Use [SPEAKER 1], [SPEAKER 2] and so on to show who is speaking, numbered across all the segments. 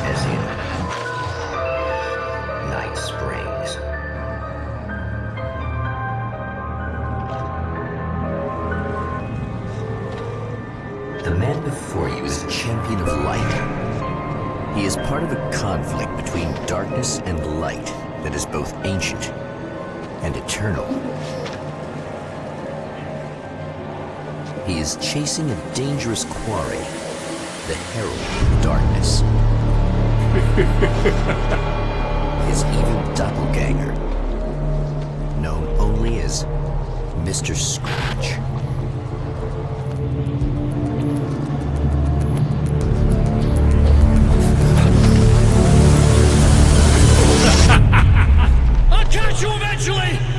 [SPEAKER 1] as in Night Springs. The man before you is a champion of light. He is part of a conflict between darkness and light that is both ancient and eternal. He is chasing a dangerous quarry, the herald of darkness. His evil doppelganger, known only as Mr. Scratch.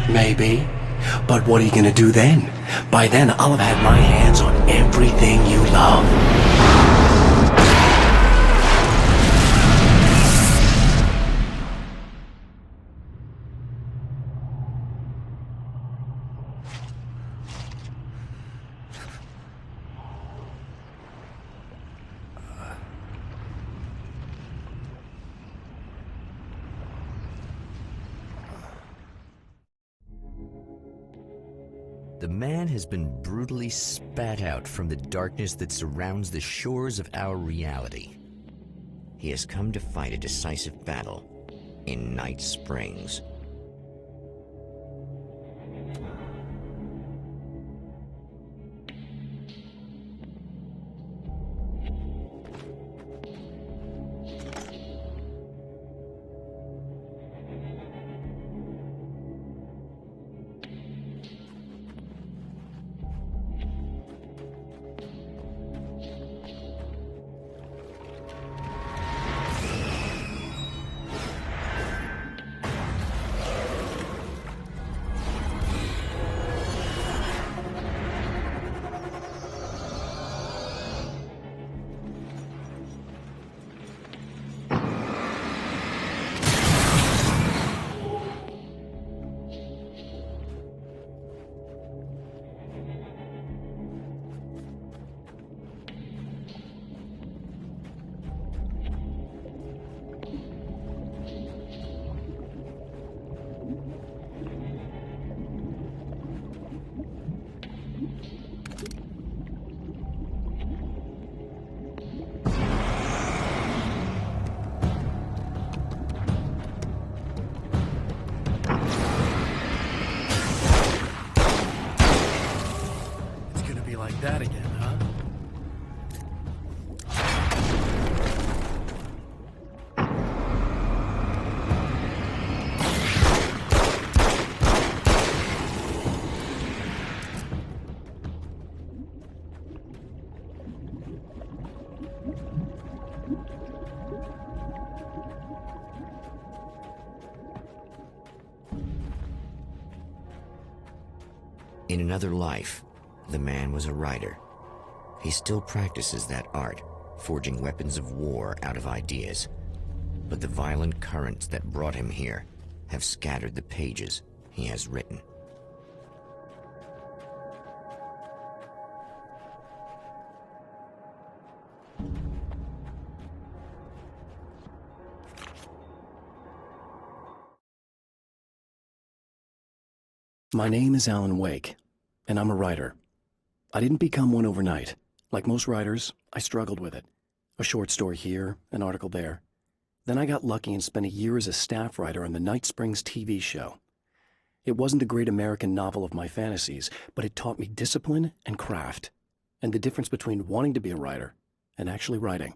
[SPEAKER 2] Maybe. But what are you gonna do then? By then, I'll have had my hands on everything you love.
[SPEAKER 1] The man has been brutally spat out from the darkness that surrounds the shores of our reality. He has come to fight a decisive battle in Night Springs.
[SPEAKER 2] That again, huh?
[SPEAKER 1] In another life, the man was a writer. He still practices that art, forging weapons of war out of ideas. But the violent currents that brought him here have scattered the pages he has written.
[SPEAKER 2] My name is Alan Wake, and I'm a writer. I didn't become one overnight. Like most writers, I struggled with it. A short story here, an article there. Then I got lucky and spent a year as a staff writer on the Night Springs TV show. It wasn't the great American novel of my fantasies, but it taught me discipline and craft, and the difference between wanting to be a writer and actually writing.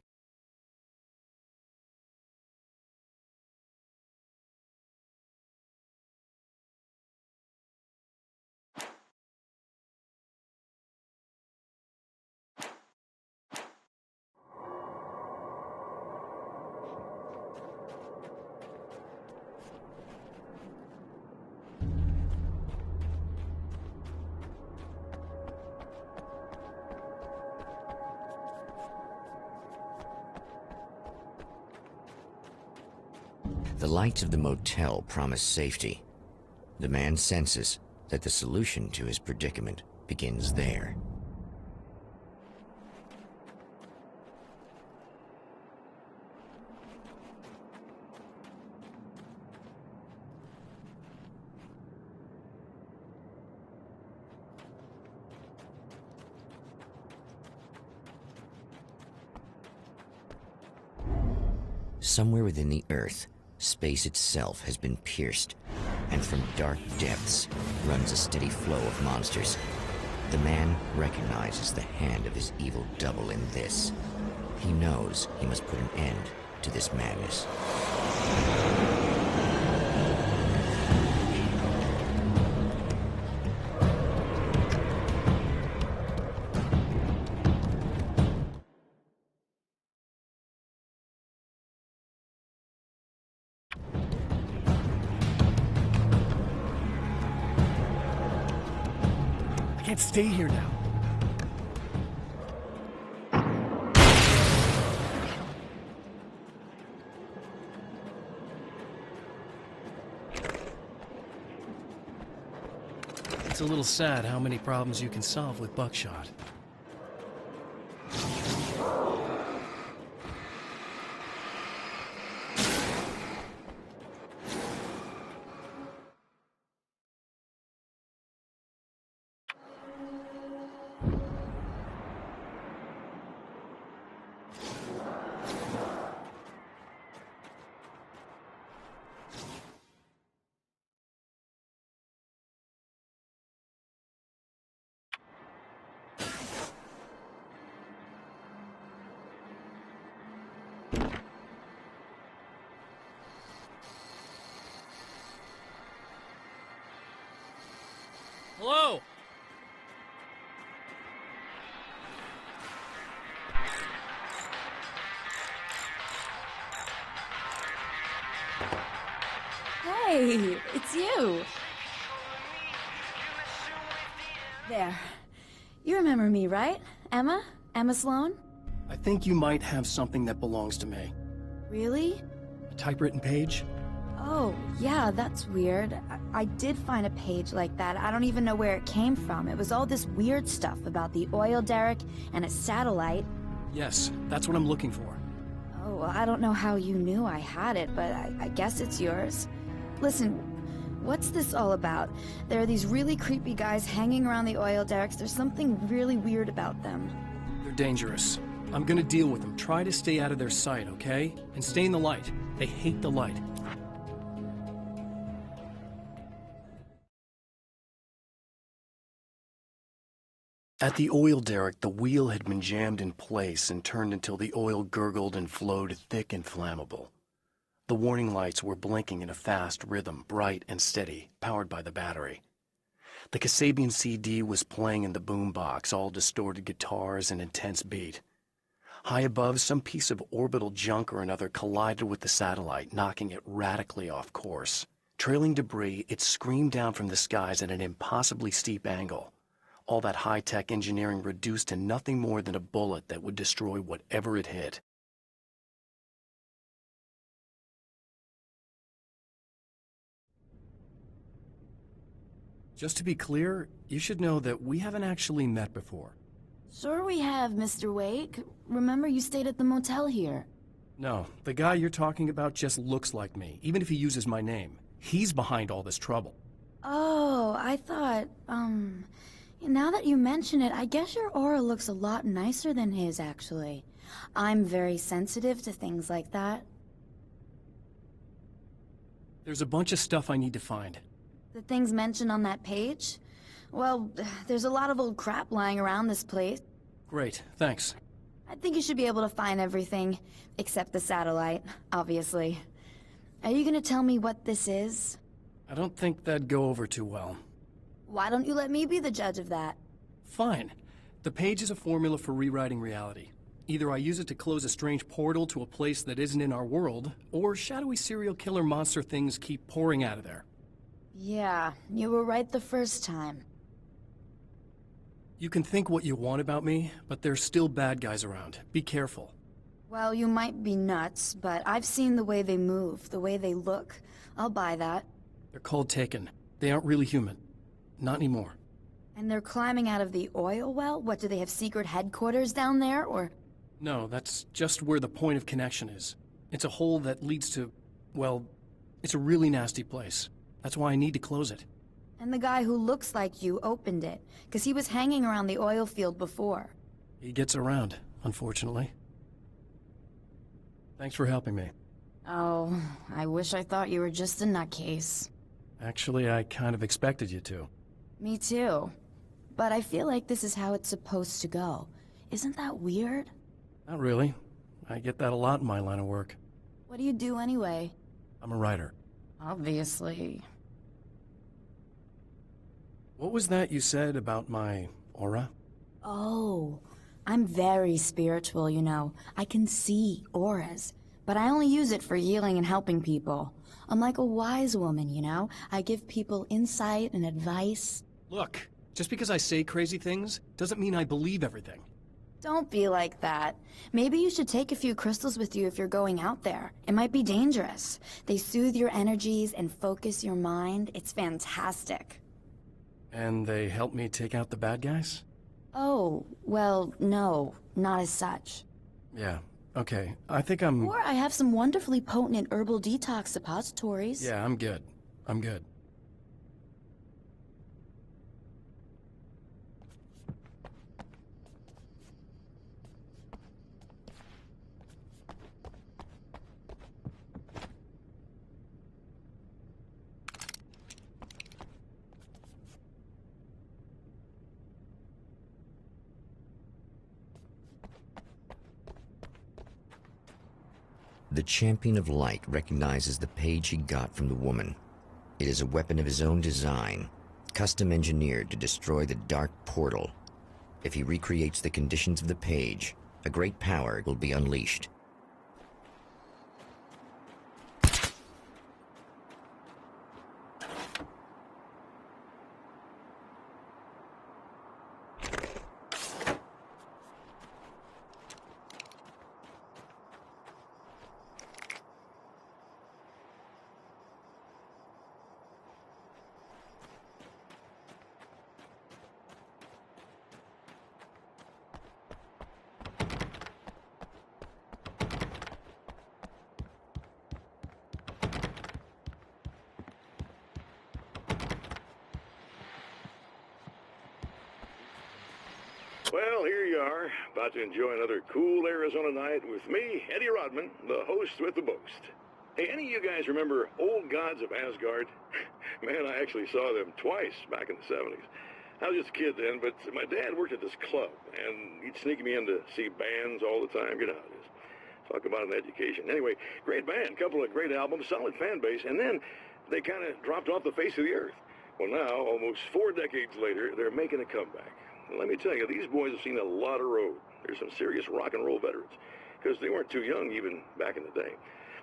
[SPEAKER 1] The lights of the motel promise safety. The man senses that the solution to his predicament begins there. Somewhere within the Earth, space itself has been pierced, and from dark depths runs a steady flow of monsters. The man recognizes the hand of his evil double in this. He knows he must put an end to this madness.
[SPEAKER 2] I can't stay here now. It's a little sad how many problems you can solve with buckshot. Hello?
[SPEAKER 3] Hey, it's you. There. You remember me, right? Emma? Emma Sloan?
[SPEAKER 2] I think you might have something that belongs to me.
[SPEAKER 3] Really?
[SPEAKER 2] A typewritten page?
[SPEAKER 3] Oh, yeah, that's weird. I did find a page like that. I don't even know where it came from. It was all this weird stuff about the oil derrick and a satellite.
[SPEAKER 2] Yes, that's what I'm looking for.
[SPEAKER 3] Oh, well, I don't know how you knew I had it, but I guess it's yours. Listen, what's this all about? There are these really creepy guys hanging around the oil derricks. There's something really weird about them.
[SPEAKER 2] They're dangerous. I'm gonna deal with them. Try to stay out of their sight, okay? And stay in the light. They hate the light. At the oil derrick, the wheel had been jammed in place and turned until the oil gurgled and flowed thick and flammable. The warning lights were blinking in a fast rhythm, bright and steady, powered by the battery. The Kasabian CD was playing in the boombox, all distorted guitars and intense beat. High above, some piece of orbital junk or another collided with the satellite, knocking it radically off course. Trailing debris, it screamed down from the skies at an impossibly steep angle. All that high-tech engineering reduced to nothing more than a bullet that would destroy whatever it hit. Just to be clear, you should know that we haven't actually met before.
[SPEAKER 3] Sure we have, Mr. Wake. Remember you stayed at the motel here.
[SPEAKER 2] No, the guy you're talking about just looks like me, even if he uses my name. He's behind all this trouble.
[SPEAKER 3] Oh, I thought, now that you mention it, I guess your aura looks a lot nicer than his, actually. I'm very sensitive to things like that.
[SPEAKER 2] There's a bunch of stuff I need to find.
[SPEAKER 3] The things mentioned on that page? Well, there's a lot of old crap lying around this place.
[SPEAKER 2] Great, thanks.
[SPEAKER 3] I think you should be able to find everything, except the satellite, obviously. Are you gonna tell me what this is?
[SPEAKER 2] I don't think that'd go over too well.
[SPEAKER 3] Why don't you let me be the judge of that?
[SPEAKER 2] Fine. The page is a formula for rewriting reality. Either I use it to close a strange portal to a place that isn't in our world, or shadowy serial killer monster things keep pouring out of there.
[SPEAKER 3] Yeah, you were right the first time.
[SPEAKER 2] You can think what you want about me, but there's still bad guys around. Be careful.
[SPEAKER 3] Well, you might be nuts, but I've seen the way they move, the way they look. I'll buy that.
[SPEAKER 2] They're cold taken. They aren't really human. Not anymore.
[SPEAKER 3] And they're climbing out of the oil well? What, do they have secret headquarters down there, or...?
[SPEAKER 2] No, that's just where the point of connection is. It's a hole that leads to, well, it's a really nasty place. That's why I need to close it.
[SPEAKER 3] And the guy who looks like you opened it, because he was hanging around the oil field before.
[SPEAKER 2] He gets around, unfortunately. Thanks for helping me.
[SPEAKER 3] Oh, I wish I thought you were just a nutcase.
[SPEAKER 2] Actually, I kind of expected you to.
[SPEAKER 3] Me too. But I feel like this is how it's supposed to go. Isn't that weird?
[SPEAKER 2] Not really. I get that a lot in my line of work.
[SPEAKER 3] What do you do anyway?
[SPEAKER 2] I'm a writer.
[SPEAKER 3] Obviously.
[SPEAKER 2] What was that you said about my aura?
[SPEAKER 3] Oh, I'm very spiritual, you know. I can see auras, but I only use it for healing and helping people. I'm like a wise woman, you know? I give people insight and advice.
[SPEAKER 2] Look, just because I say crazy things doesn't mean I believe everything.
[SPEAKER 3] Don't be like that. Maybe you should take a few crystals with you if you're going out there. It might be dangerous. They soothe your energies and focus your mind. It's fantastic.
[SPEAKER 2] And they help me take out the bad guys?
[SPEAKER 3] Oh, well, no, not as such.
[SPEAKER 2] Yeah, okay. I think I'm...
[SPEAKER 3] Or I have some wonderfully potent herbal detox suppositories.
[SPEAKER 2] Yeah, I'm good. I'm good.
[SPEAKER 1] The Champion of Light recognizes the page he got from the woman. It is a weapon of his own design, custom engineered to destroy the dark portal. If he recreates the conditions of the page, a great power will be unleashed.
[SPEAKER 4] Well, here you are, about to enjoy another cool Arizona night with me, Eddie Rodman, the host with the boast. Hey, any of you guys remember Old Gods of Asgard? Man, I actually saw them twice back in the 70s. I was just a kid then, but my dad worked at this club, and he'd sneak me in to see bands all the time. You know how it is. Talk about an education. Anyway, great band, couple of great albums, solid fan base, and then they kind of dropped off the face of the earth. Well, now, almost 4 decades later, they're making a comeback. And let me tell you, these boys have seen a lot of road. They're some serious rock and roll veterans, because they weren't too young even back in the day.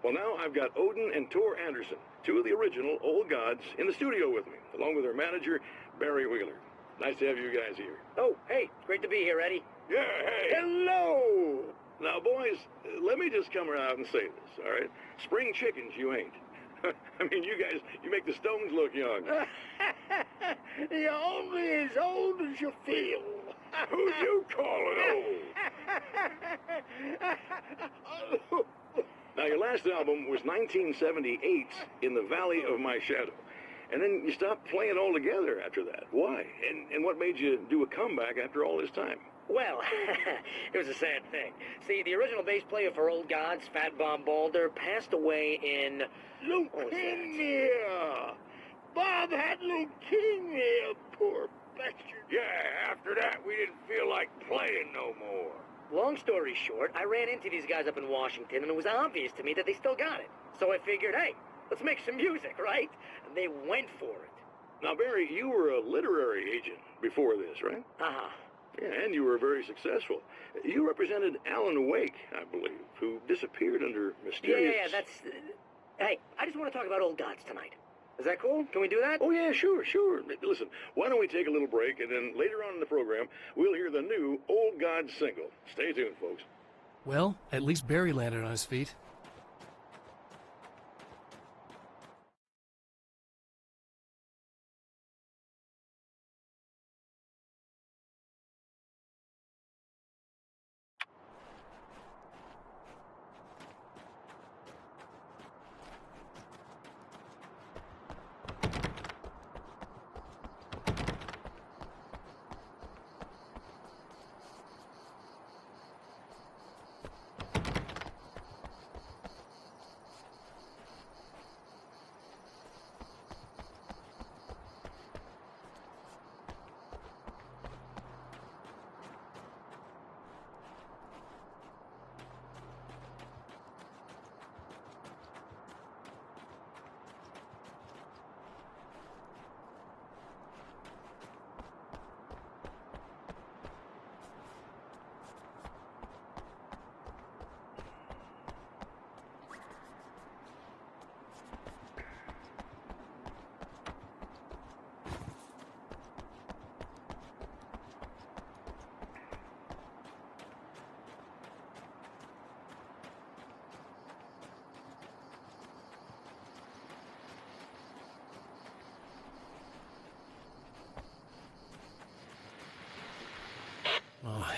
[SPEAKER 4] Well, now I've got Odin and Tor Anderson, two of the original Old Gods, in the studio with me, along with their manager, Barry Wheeler. Nice to have you guys here.
[SPEAKER 5] Oh, hey, great to be here, Eddie.
[SPEAKER 4] Yeah, hey. Hello! Now, boys, let me just come around and say this, all right? Spring chickens, you ain't. I mean, you guys, you make the Stones look young.
[SPEAKER 5] You're only as old as you feel.
[SPEAKER 4] Who you calling old? Now, your last album was 1978, In the Valley of My Shadow. And then you stopped playing altogether after that. Why? And what made you do a comeback after all this time?
[SPEAKER 5] Well, it was a sad thing. See, the original bass player for Old Gods, Fat Bob Balder, passed away in...
[SPEAKER 4] Leukemia! Bob had leukemia, poor bastard. Yeah, after that, we didn't feel like playing no more.
[SPEAKER 5] Long story short, I ran into these guys up in Washington, and it was obvious to me that they still got it. So I figured, hey, let's make some music, right? And they went for it.
[SPEAKER 4] Now, Barry, you were a literary agent before this, right?
[SPEAKER 5] Uh-huh.
[SPEAKER 4] Yeah, and you were very successful. You represented Alan Wake, I believe, who disappeared under mysterious...
[SPEAKER 5] Yeah, that's... Hey, I just want to talk about Old Gods tonight. Is that cool? Can we do that?
[SPEAKER 4] Oh, yeah, sure. Listen, why don't we take a little break, and then later on in the program, we'll hear the new Old Gods single. Stay tuned, folks.
[SPEAKER 2] Well, at least Barry landed on his feet.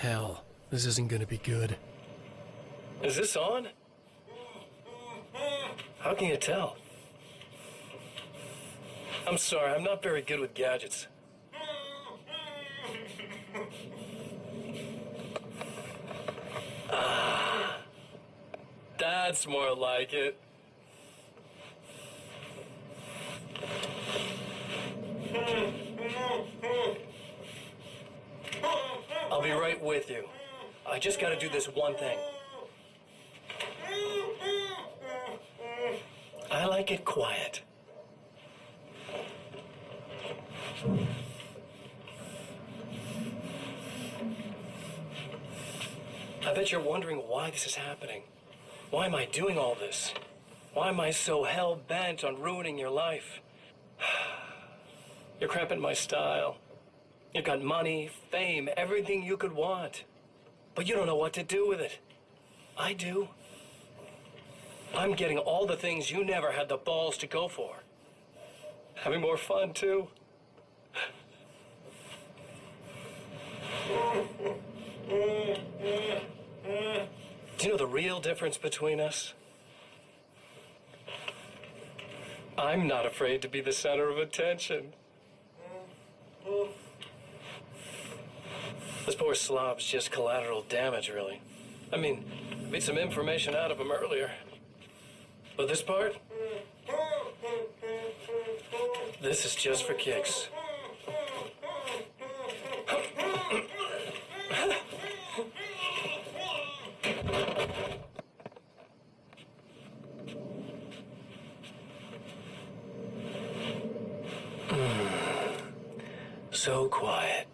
[SPEAKER 2] hell. This isn't gonna be good. Is this on? How can you tell? I'm sorry, I'm not very good with gadgets. That's more like it. I'll be right with you. I just gotta do this one thing. I like it quiet. I bet you're wondering why this is happening. Why am I doing all this? Why am I so hell-bent on ruining your life? You're cramping my style. You've got money, fame, everything you could want. But you don't know what to do with it. I do. I'm getting all the things you never had the balls to go for. Having more fun, too. Do you know the real difference between us? I'm not afraid to be the center of attention. This poor slob's just collateral damage, really. I mean, beat some information out of him earlier. But this part? This is just for kicks. So quiet.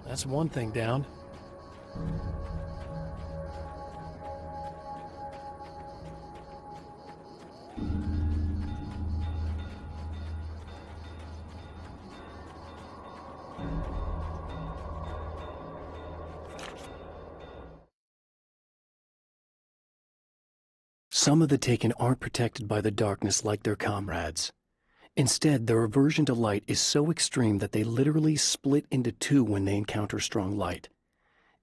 [SPEAKER 2] That's one thing down. Some of the Taken aren't protected by the darkness like their comrades. Instead, their aversion to light is so extreme that they literally split into two when they encounter strong light.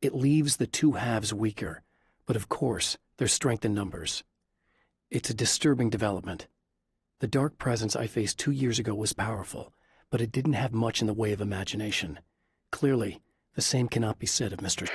[SPEAKER 2] It leaves the two halves weaker, but of course, there's strength in numbers. It's a disturbing development. The dark presence I faced 2 years ago was powerful, but it didn't have much in the way of imagination. Clearly, the same cannot be said of Mr.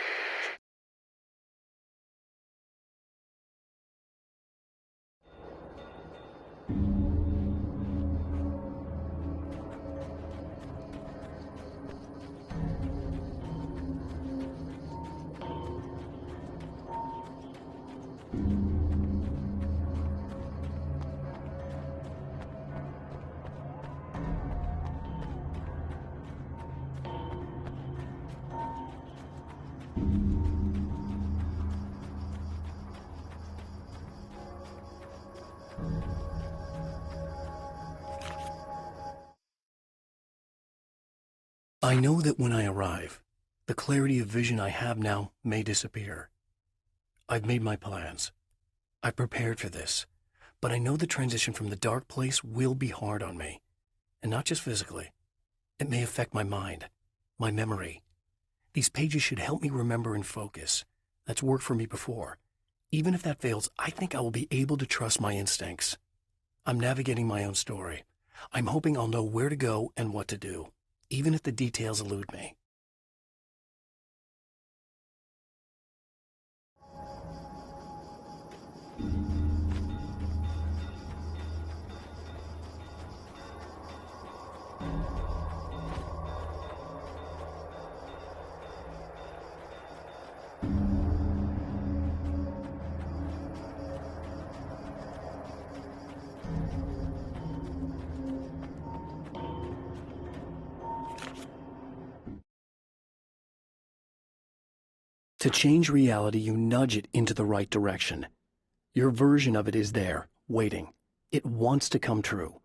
[SPEAKER 2] I know that when I arrive, the clarity of vision I have now may disappear. I've made my plans. I've prepared for this, but I know the transition from the dark place will be hard on me. And not just physically. It may affect my mind, my memory. These pages should help me remember and focus. That's worked for me before. Even if that fails, I think I will be able to trust my instincts. I'm navigating my own story. I'm hoping I'll know where to go and what to do, even if the details elude me. To change reality, you nudge it into the right direction. Your version of it is there, waiting. It wants to come true.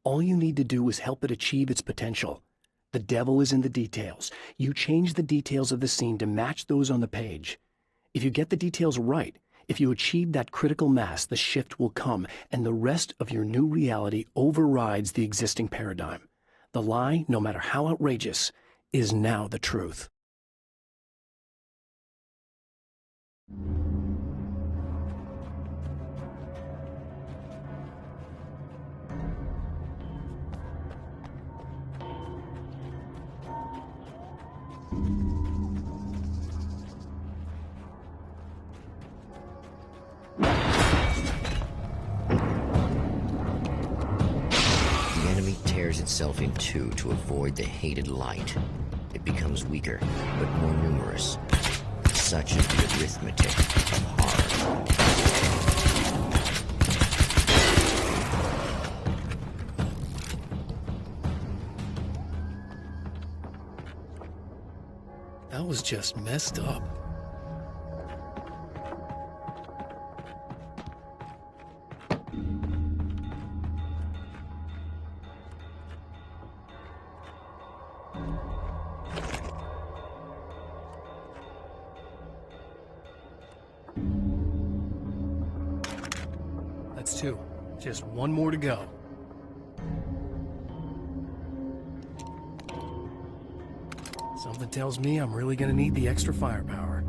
[SPEAKER 2] All you need to do is help it achieve its potential. The devil is in the details. You change the details of the scene to match those on the page. If you get the details right, if you achieve that critical mass, the shift will come, and the rest of your new reality overrides the existing paradigm. The lie, no matter how outrageous, is now the truth.
[SPEAKER 1] The enemy tears itself in two to avoid the hated light. It becomes weaker, but more numerous. Such is the arithmetic of horror.
[SPEAKER 2] That was just messed up. That's two. Just one more to go. Something tells me I'm really gonna need the extra firepower.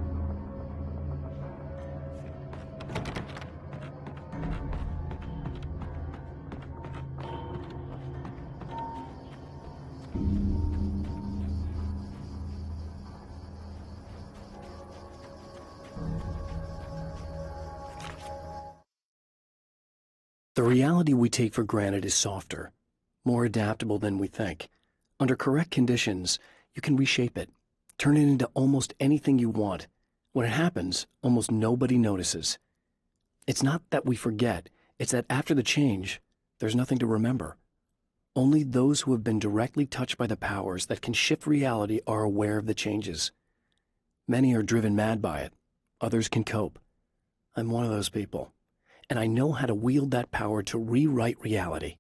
[SPEAKER 2] The reality we take for granted is softer, more adaptable than we think. Under correct conditions, you can reshape it, turn it into almost anything you want. When it happens, almost nobody notices. It's not that we forget, it's that after the change, there's nothing to remember. Only those who have been directly touched by the powers that can shift reality are aware of the changes. Many are driven mad by it, others can cope. I'm one of those people, and I know how to wield that power to rewrite reality.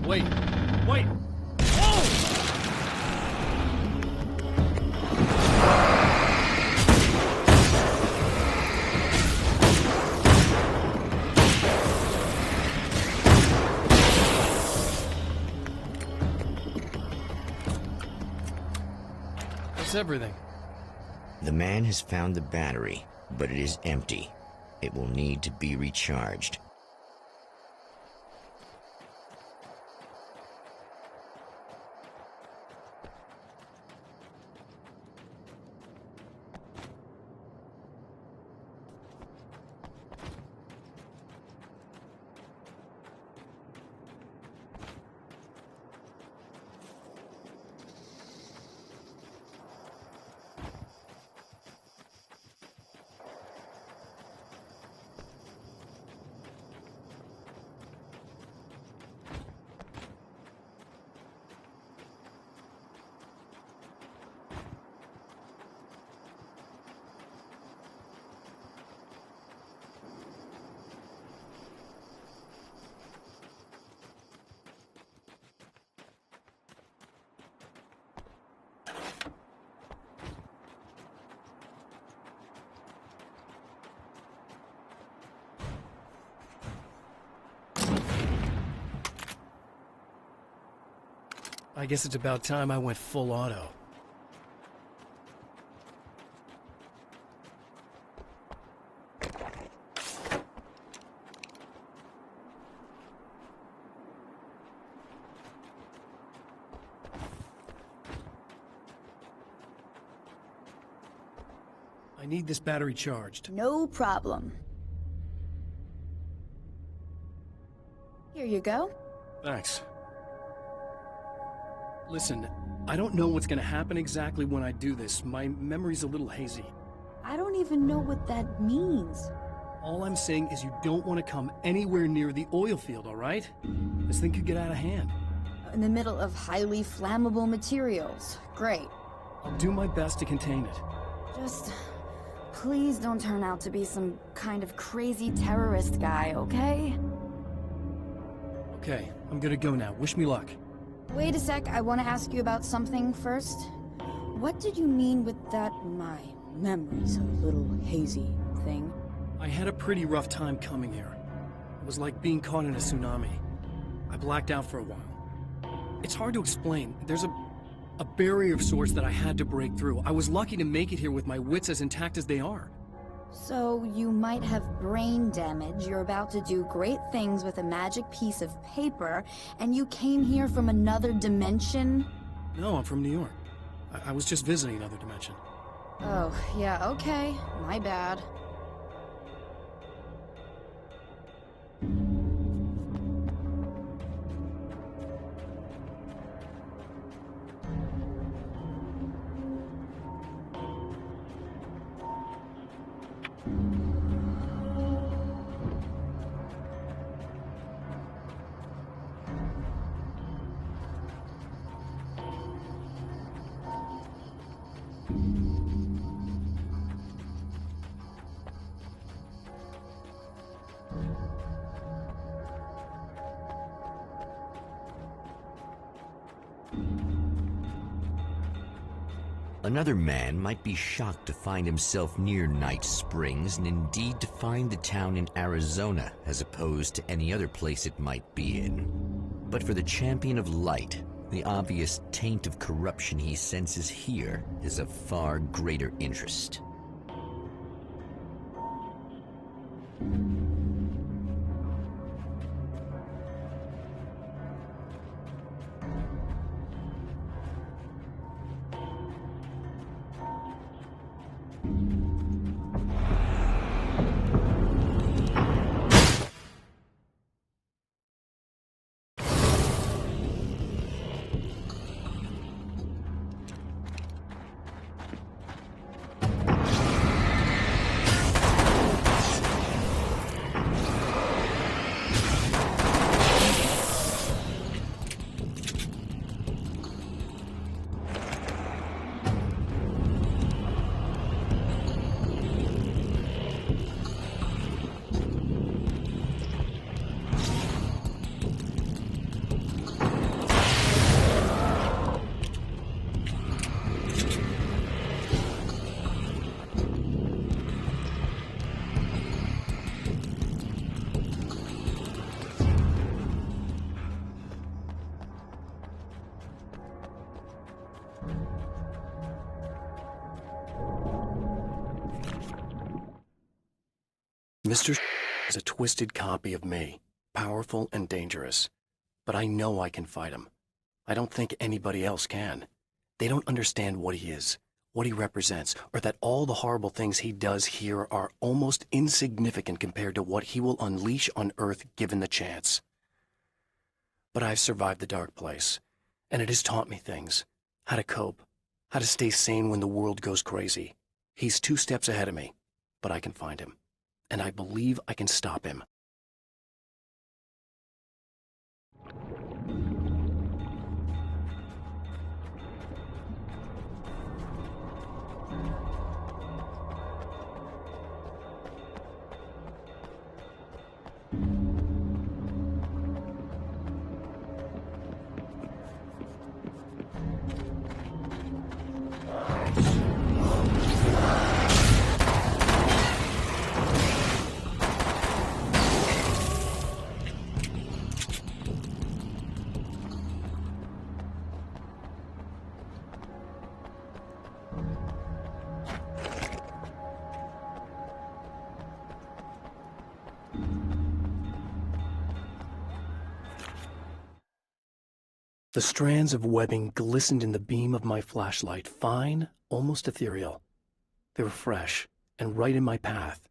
[SPEAKER 2] Wait! Wait! Whoa! That's everything.
[SPEAKER 1] The man has found the battery, but it is empty. It will need to be recharged.
[SPEAKER 2] I guess it's about time I went full auto. I need this battery charged.
[SPEAKER 3] No problem. Here you go.
[SPEAKER 2] Thanks. Listen, I don't know what's gonna happen exactly when I do this. My memory's a little hazy.
[SPEAKER 3] I don't even know what that means.
[SPEAKER 2] All I'm saying is you don't want to come anywhere near the oil field, all right? This thing could get out of hand.
[SPEAKER 3] In the middle of highly flammable materials. Great.
[SPEAKER 2] I'll do my best to contain it.
[SPEAKER 3] Just... please don't turn out to be some kind of crazy terrorist guy, okay?
[SPEAKER 2] Okay, I'm gonna go now. Wish me luck.
[SPEAKER 3] Wait a sec, I want to ask you about something first. What did you mean with that, my memory's a little hazy thing?
[SPEAKER 2] I had a pretty rough time coming here. It was like being caught in a tsunami. I blacked out for a while. It's hard to explain. There's a barrier of sorts that I had to break through. I was lucky to make it here with my wits as intact as they are.
[SPEAKER 3] So, you might have brain damage, you're about to do great things with a magic piece of paper, and you came here from another dimension?
[SPEAKER 2] No, I'm from New York. I was just visiting another dimension.
[SPEAKER 3] Oh, yeah, okay. My bad.
[SPEAKER 1] Another man might be shocked to find himself near Night Springs, and indeed to find the town in Arizona as opposed to any other place it might be in. But for the champion of light, the obvious taint of corruption he senses here is of far greater interest.
[SPEAKER 2] Mr. is a twisted copy of me, powerful and dangerous. But I know I can fight him. I don't think anybody else can. They don't understand what he is, what he represents, or that all the horrible things he does here are almost insignificant compared to what he will unleash on Earth given the chance. But I've survived the dark place, and it has taught me things. How to cope, how to stay sane when the world goes crazy. He's 2 steps ahead of me, but I can find him. And I believe I can stop him. The strands of webbing glistened in the beam of my flashlight, fine, almost ethereal. They were fresh and right in my path.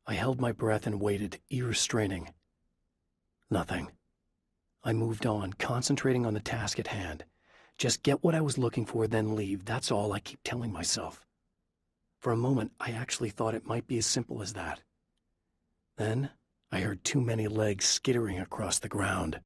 [SPEAKER 2] I held my breath and waited, ears straining. Nothing. I moved on, concentrating on the task at hand. Just get what I was looking for, then leave. That's all I keep telling myself. For a moment, I actually thought it might be as simple as that. Then, I heard too many legs skittering across the ground.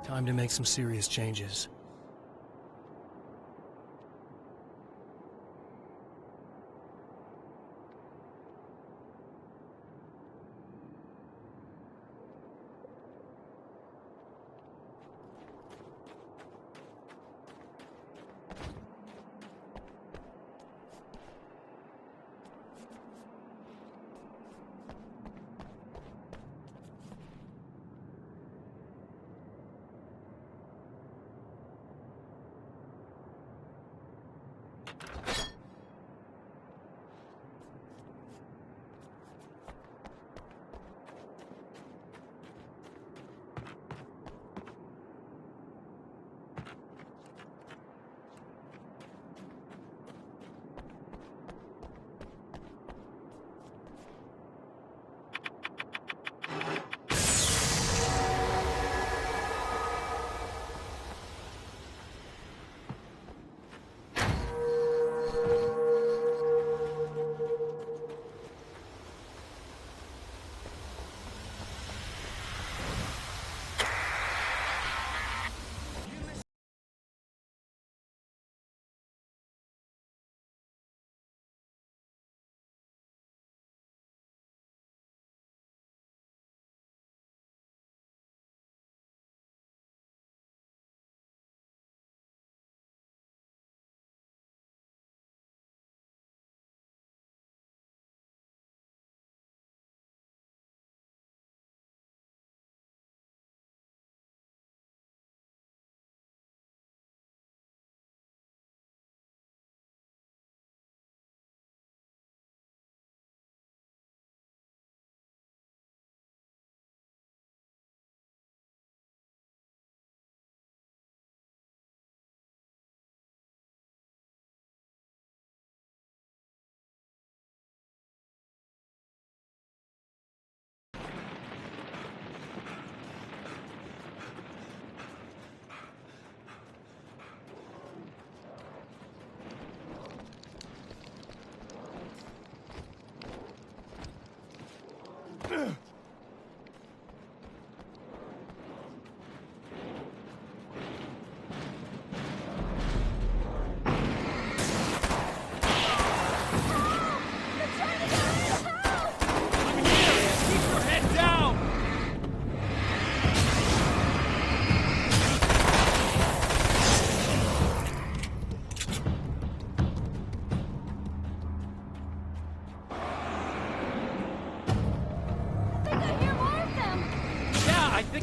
[SPEAKER 2] Time to make some serious changes.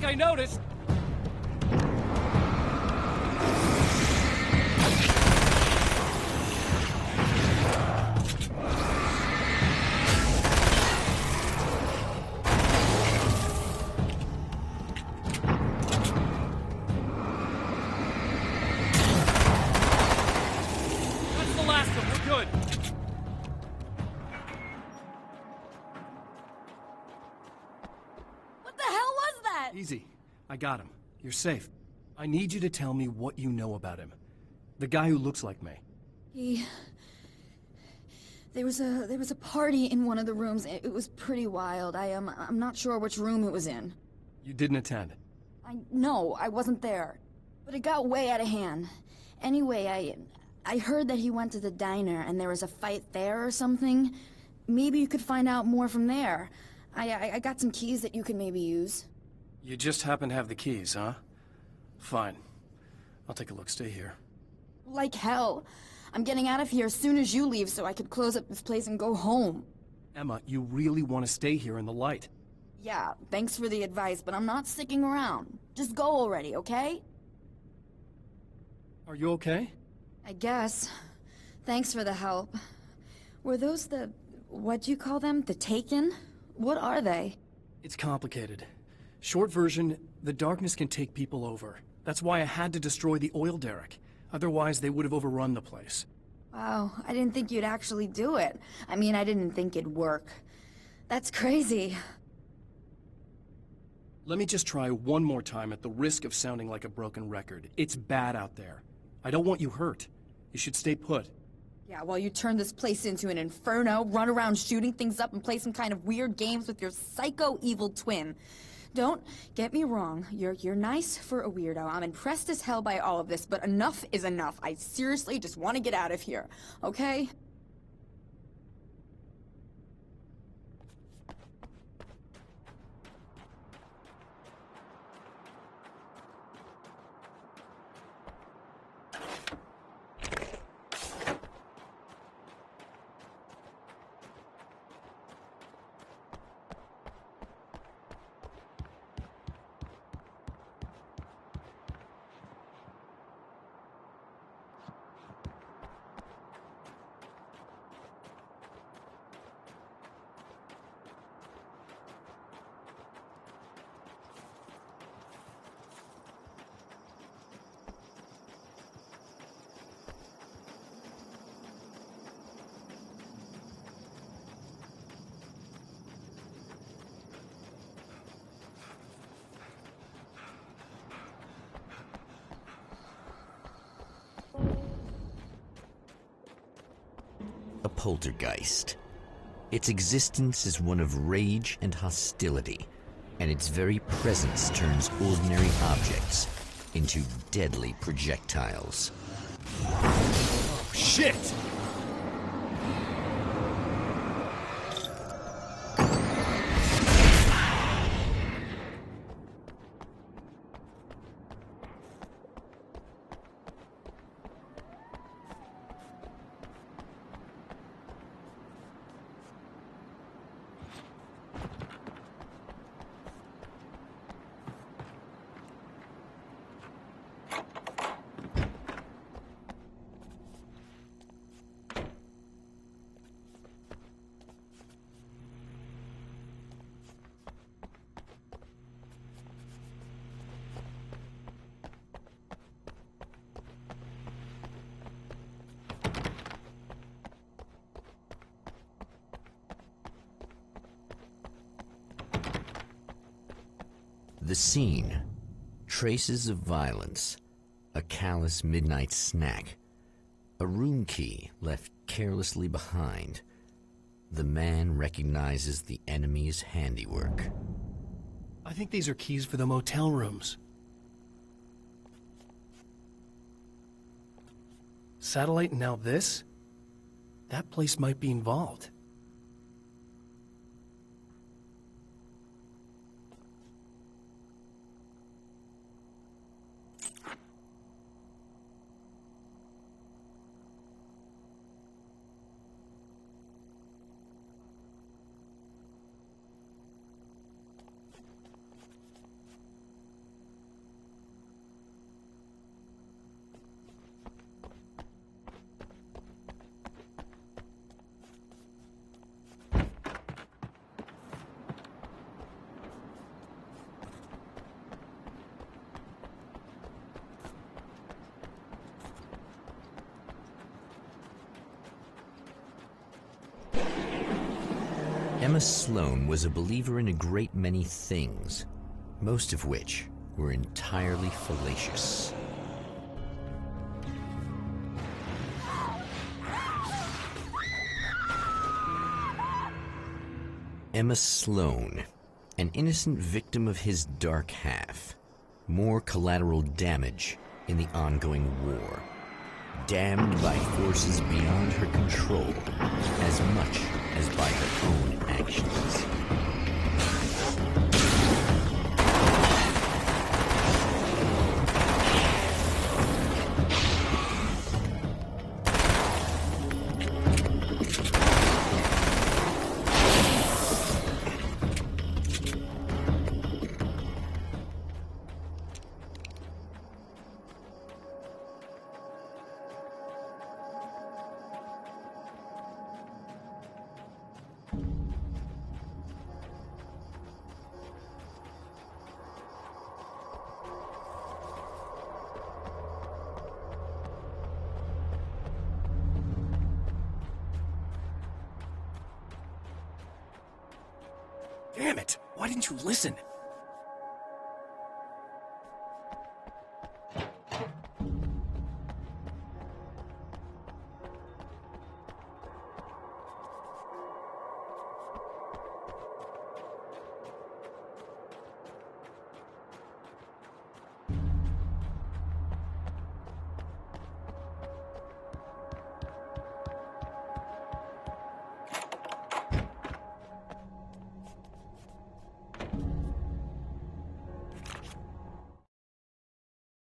[SPEAKER 6] I noticed. That's the last one. We're good.
[SPEAKER 3] What the hell was that?
[SPEAKER 2] Easy. I got him. You're safe. I need you to tell me what you know about him. The guy who looks like me.
[SPEAKER 3] There was a party in one of the rooms. It was pretty wild. I'm not sure which room it was in.
[SPEAKER 2] You didn't attend.
[SPEAKER 3] No, I wasn't there. But it got way out of hand. Anyway, I heard that he went to the diner and there was a fight there or something. Maybe you could find out more from there. I got some keys that you could maybe use.
[SPEAKER 2] You just happen to have the keys, huh? Fine. I'll take a look. Stay here.
[SPEAKER 3] Like hell. I'm getting out of here as soon as you leave so I could close up this place and go home.
[SPEAKER 2] Emma, you really want to stay here in the light?
[SPEAKER 3] Yeah, thanks for the advice, but I'm not sticking around. Just go already, okay?
[SPEAKER 2] Are you okay?
[SPEAKER 3] I guess. Thanks for the help. Were those what'd you call them? The Taken? What are they?
[SPEAKER 2] It's complicated. Short version, the darkness can take people over. That's why I had to destroy the oil derrick. Otherwise, they would have overrun the place.
[SPEAKER 3] Wow, I didn't think you'd actually do it. I mean, I didn't think it'd work. That's crazy.
[SPEAKER 2] Let me just try one more time at the risk of sounding like a broken record. It's bad out there. I don't want you hurt. You should stay put.
[SPEAKER 3] Yeah, while you turn this place into an inferno, run around shooting things up and play some kind of weird games with your psycho evil twin. Don't get me wrong, you're nice for a weirdo. I'm impressed as hell by all of this, but enough is enough. I seriously just want to get out of here, okay?
[SPEAKER 1] A poltergeist. Its existence is one of rage and hostility, and its very presence turns ordinary objects into deadly projectiles.
[SPEAKER 2] Oh, shit!
[SPEAKER 1] The scene. Traces of violence. A callous midnight snack. A room key left carelessly behind. The man recognizes the enemy's handiwork.
[SPEAKER 2] I think these are keys for the motel rooms. Satellite and now this? That place might be involved.
[SPEAKER 1] Emma Sloan was a believer in a great many things, most of which were entirely fallacious. Emma Sloan, an innocent victim of his dark half. More collateral damage in the ongoing war. Damned by forces beyond her control, as much as by her own actions.
[SPEAKER 2] Damn it! Why didn't you listen?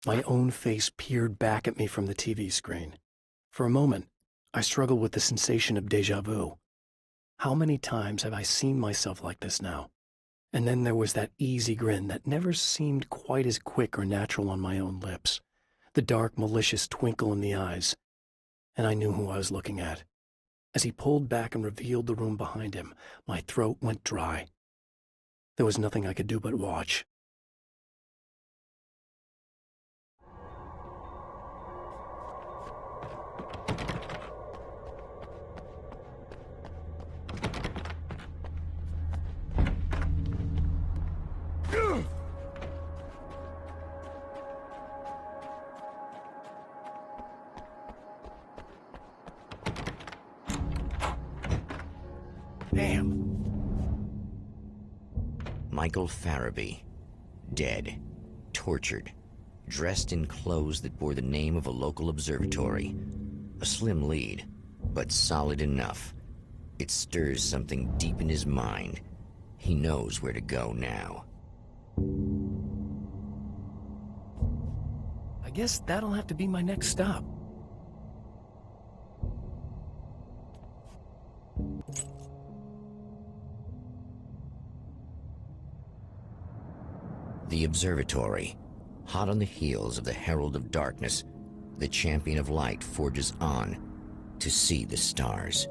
[SPEAKER 2] My own face peered back at me from the TV screen. For a moment, I struggled with the sensation of déjà vu. How many times have I seen myself like this now? And then there was that easy grin that never seemed quite as quick or natural on my own lips, the dark, malicious twinkle in the eyes. And I knew who I was looking at. As he pulled back and revealed the room behind him, my throat went dry. There was nothing I could do but watch. Damn.
[SPEAKER 1] Michael Farabee, dead, tortured, dressed in clothes that bore the name of a local observatory. A slim lead, but solid enough. It stirs something deep in his mind. He knows where to go now.
[SPEAKER 2] I guess that'll have to be my next stop.
[SPEAKER 1] The observatory, hot on the heels of the Herald of Darkness, the champion of light forges on to see the stars.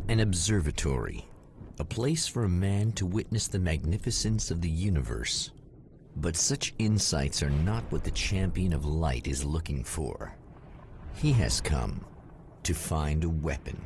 [SPEAKER 1] An observatory, a place for a man to witness the magnificence of the universe. But such insights are not what the champion of light is looking for. He has come to find a weapon.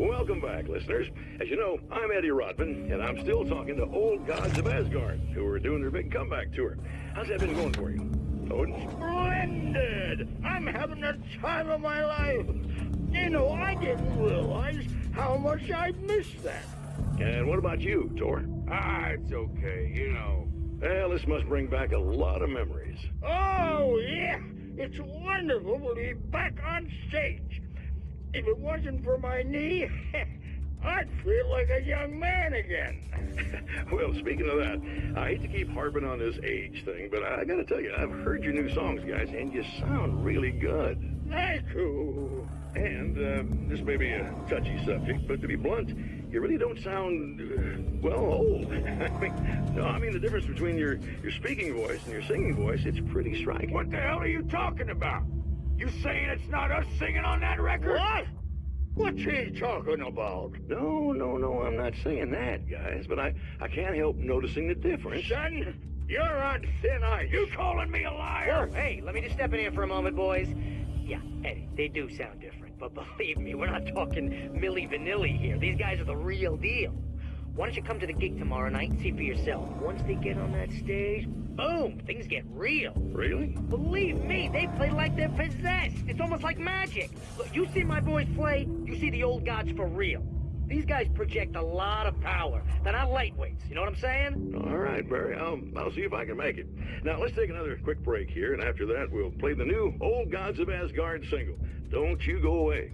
[SPEAKER 4] Welcome back, listeners. As you know, I'm Eddie Rodman, and I'm still talking to old gods of Asgard, who are doing their big comeback tour. How's that been going for you, Odin?
[SPEAKER 7] Splendid! I'm having the time of my life. You know, I didn't realize how much I missed that.
[SPEAKER 4] And what about you, Thor?
[SPEAKER 7] It's okay, you know.
[SPEAKER 4] Well, this must bring back a lot of memories.
[SPEAKER 7] Oh, yeah. It's wonderful to be back on stage. If it wasn't for my knee, I'd feel like a young man again.
[SPEAKER 4] Well, speaking of that, I hate to keep harping on this age thing, but I gotta tell you, I've heard your new songs, guys, and you sound really good.
[SPEAKER 7] Thank you.
[SPEAKER 4] And this may be a touchy subject, but to be blunt, you really don't sound, old. I mean, the difference between your speaking voice and your singing voice, it's pretty striking.
[SPEAKER 7] What the hell are you talking about? You saying it's not us singing on that record? What? What's he talking about?
[SPEAKER 4] No, I'm not saying that, guys, but I can't help noticing the difference.
[SPEAKER 7] Son, you're on thin ice. You calling me a liar?
[SPEAKER 5] Whoa, hey, let me just step in here for a moment, boys. Yeah, Eddie, they do sound different, but believe me, we're not talking Milli Vanilli here. These guys are the real deal. Why don't you come to the gig tomorrow night and see for yourself? Once they get on that stage, boom, things get real.
[SPEAKER 4] Really?
[SPEAKER 5] Believe me, they play like they're possessed. It's almost like magic. Look, you see my boys play, you see the old gods for real. These guys project a lot of power. They're not lightweights, you know what I'm saying?
[SPEAKER 4] All right, Barry, I'll see if I can make it. Now, let's take another quick break here, and after that, we'll play the new Old Gods of Asgard single. Don't you go away.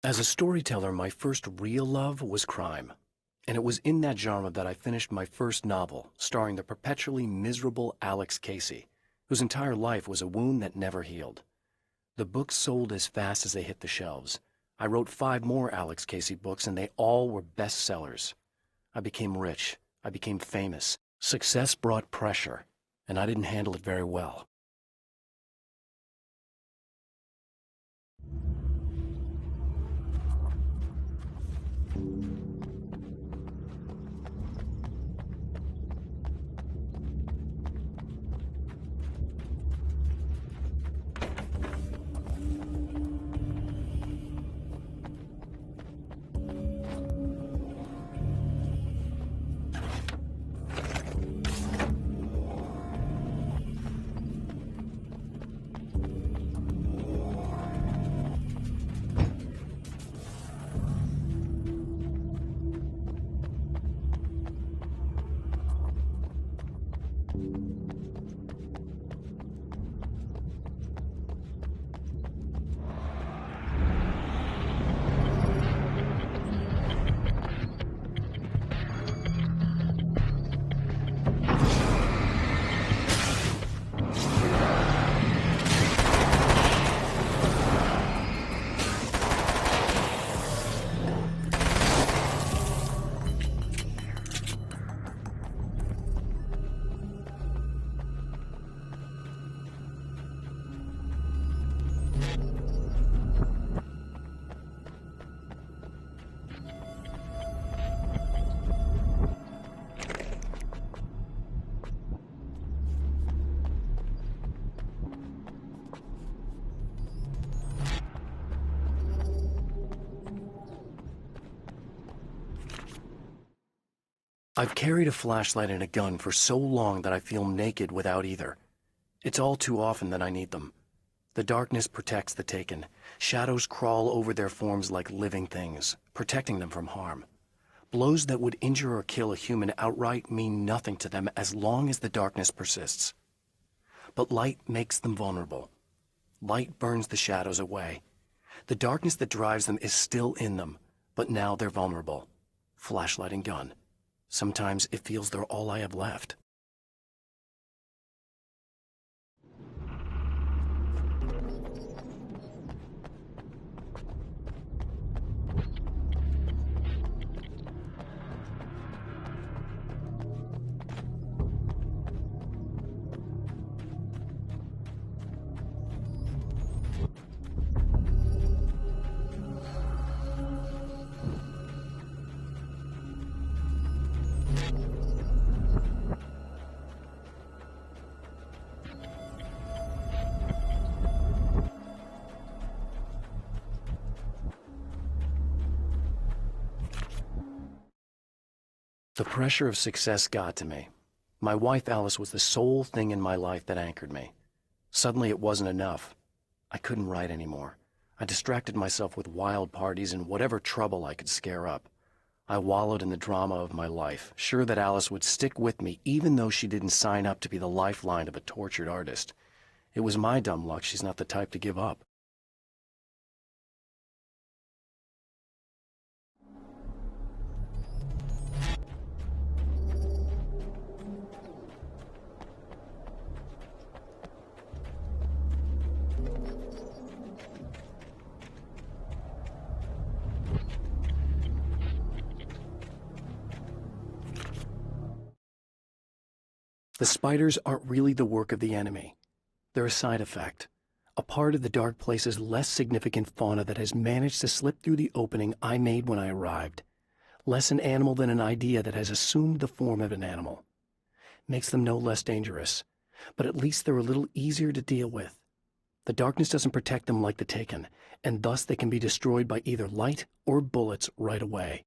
[SPEAKER 2] As a storyteller, my first real love was crime. And it was in that genre that I finished my first novel, starring the perpetually miserable Alex Casey, whose entire life was a wound that never healed. The books sold as fast as they hit the shelves. I wrote 5 more Alex Casey books, and they all were bestsellers. I became rich. I became famous. Success brought pressure, and I didn't handle it very well. I've carried a flashlight and a gun for so long that I feel naked without either. It's all too often that I need them. The darkness protects the taken. Shadows crawl over their forms like living things, protecting them from harm. Blows that would injure or kill a human outright mean nothing to them as long as the darkness persists. But light makes them vulnerable. Light burns the shadows away. The darkness that drives them is still in them, but now they're vulnerable. Flashlight and gun. Sometimes it feels they're all I have left. The pressure of success got to me. My wife Alice was the sole thing in my life that anchored me. Suddenly it wasn't enough. I couldn't write anymore. I distracted myself with wild parties and whatever trouble I could scare up. I wallowed in the drama of my life, sure that Alice would stick with me even though she didn't sign up to be the lifeline of a tortured artist. It was my dumb luck she's not the type to give up. The spiders aren't really the work of the enemy. They're a side effect, a part of the Dark Place's less significant fauna that has managed to slip through the opening I made when I arrived. Less an animal than an idea that has assumed the form of an animal. Makes them no less dangerous, but at least they're a little easier to deal with. The darkness doesn't protect them like the Taken, and thus they can be destroyed by either light or bullets right away.